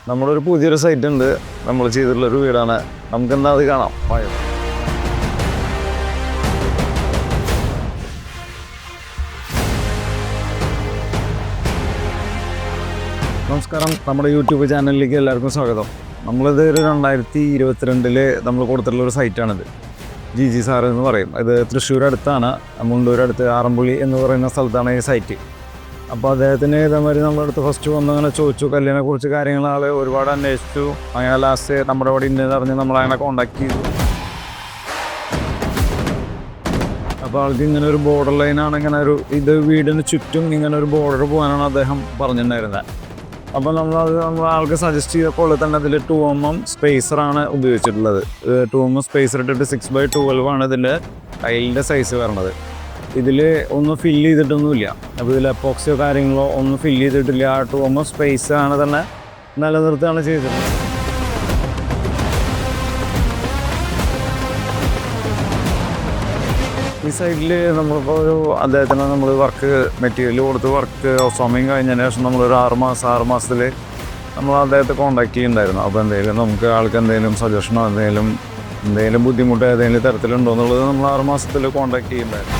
നമ്മളൊരു പുതിയൊരു സൈറ്റ് ഉണ്ട്, നമ്മൾ ചെയ്തിട്ടുള്ളൊരു വീടാണ്. നമുക്കെന്താ അത് കാണാം. നമസ്കാരം, നമ്മുടെ യൂട്യൂബ് ചാനലിലേക്ക് എല്ലാവർക്കും സ്വാഗതം. നമ്മളിത് ഒരു 2022 നമ്മൾ കൊടുത്തിട്ടുള്ളൊരു സൈറ്റാണിത്. ജി സാർ എന്ന് പറയും. ഇത് തൃശ്ശൂർ അടുത്താണ്, മുണ്ടൂർ അടുത്ത് ആറമ്പുള്ളി എന്ന് പറയുന്ന സ്ഥലത്താണ് ഈ സൈറ്റ്. അപ്പോൾ അദ്ദേഹത്തിന് ഇതേമാതിരി നമ്മുടെ അടുത്ത് ഫസ്റ്റ് വന്നങ്ങനെ ചോദിച്ചു, കല്ലിനെക്കുറിച്ച് കാര്യങ്ങൾ ആൾ ഒരുപാട് അന്വേഷിച്ചു. അങ്ങനെ ലാസ്റ്റ് നമ്മുടെ ഇവിടെ ഉണ്ടെന്ന് പറഞ്ഞ് നമ്മളങ്ങനെ കോണ്ടാക്ട് ചെയ്തു. അപ്പോൾ ആൾക്ക് ഇങ്ങനെ ഒരു ബോർഡർ ലൈനാണ്, ഇങ്ങനെ ഒരു ഇത് വീടിന് ചുറ്റും ഇങ്ങനെ ഒരു ബോർഡർ പോകാനാണ് അദ്ദേഹം പറഞ്ഞിട്ടുണ്ടായിരുന്നത്. അപ്പോൾ നമ്മൾ ആൾക്ക് സജസ്റ്റ് ചെയ്തപ്പോൾ തന്നെ അതിൽ 2mm സ്പേസറാണ് ഉപയോഗിച്ചിട്ടുള്ളത്. 2mm സ്പേസർ ഇട്ടിട്ട് 6x12 ആണ് ഇതിൻ്റെ ടൈലിൻ്റെ സൈസ് വരണത്. ഇതിൽ ഒന്നും ഫില്ല് ചെയ്തിട്ടൊന്നുമില്ല. അപ്പോൾ ഇതിൽ എപ്പോക്സിയോ കാര്യങ്ങളോ ഒന്നും ഫില്ല് ചെയ്തിട്ടില്ല. 2mm സ്പേസാണ് തന്നെ നിലനിർത്തുകയാണ് ചെയ്തിട്ടുള്ളത്. ഈ സൈഡിൽ നമ്മളിപ്പോൾ അദ്ദേഹത്തിന് നമ്മൾ മെറ്റീരിയൽ കൊടുത്ത് വർക്ക് സമയം കഴിഞ്ഞതിന് ശേഷം നമ്മളൊരു 6 മാസത്തിൽ നമ്മൾ അദ്ദേഹത്തെ കോൺടാക്ട് ചെയ്യുന്നുണ്ടായിരുന്നു. അപ്പോൾ എന്തെങ്കിലും നമുക്ക് ആൾക്ക് എന്തെങ്കിലും സജഷനോ എന്തെങ്കിലും ബുദ്ധിമുട്ടോ ഏതെങ്കിലും തരത്തിലുണ്ടോ എന്നുള്ളത് നമ്മൾ 6 മാസത്തിൽ കോൺടാക്ട് ചെയ്യുന്നുണ്ടായിരുന്നു.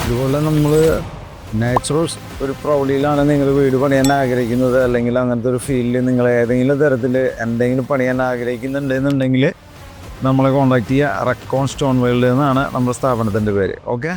അതുപോലെ നമ്മൾ നാച്ചുറൽ ഒരു പ്രൗഢിയിലാണ് നിങ്ങൾ വീട് പണിയാൻ ആഗ്രഹിക്കുന്നത്, അല്ലെങ്കിൽ അങ്ങനത്തെ ഒരു ഫീൽഡിൽ നിങ്ങൾ ഏതെങ്കിലും തരത്തിൽ എന്തെങ്കിലും പണിയാൻ ആഗ്രഹിക്കുന്നുണ്ടെന്നുണ്ടെങ്കിൽ നമ്മളെ കോൺടാക്ട് ചെയ്യുക. റെക്കോൺ സ്റ്റോൺ വേൾഡ് എന്നാണ് നമ്മുടെ സ്ഥാപനത്തിൻ്റെ പേര്. ഓക്കെ.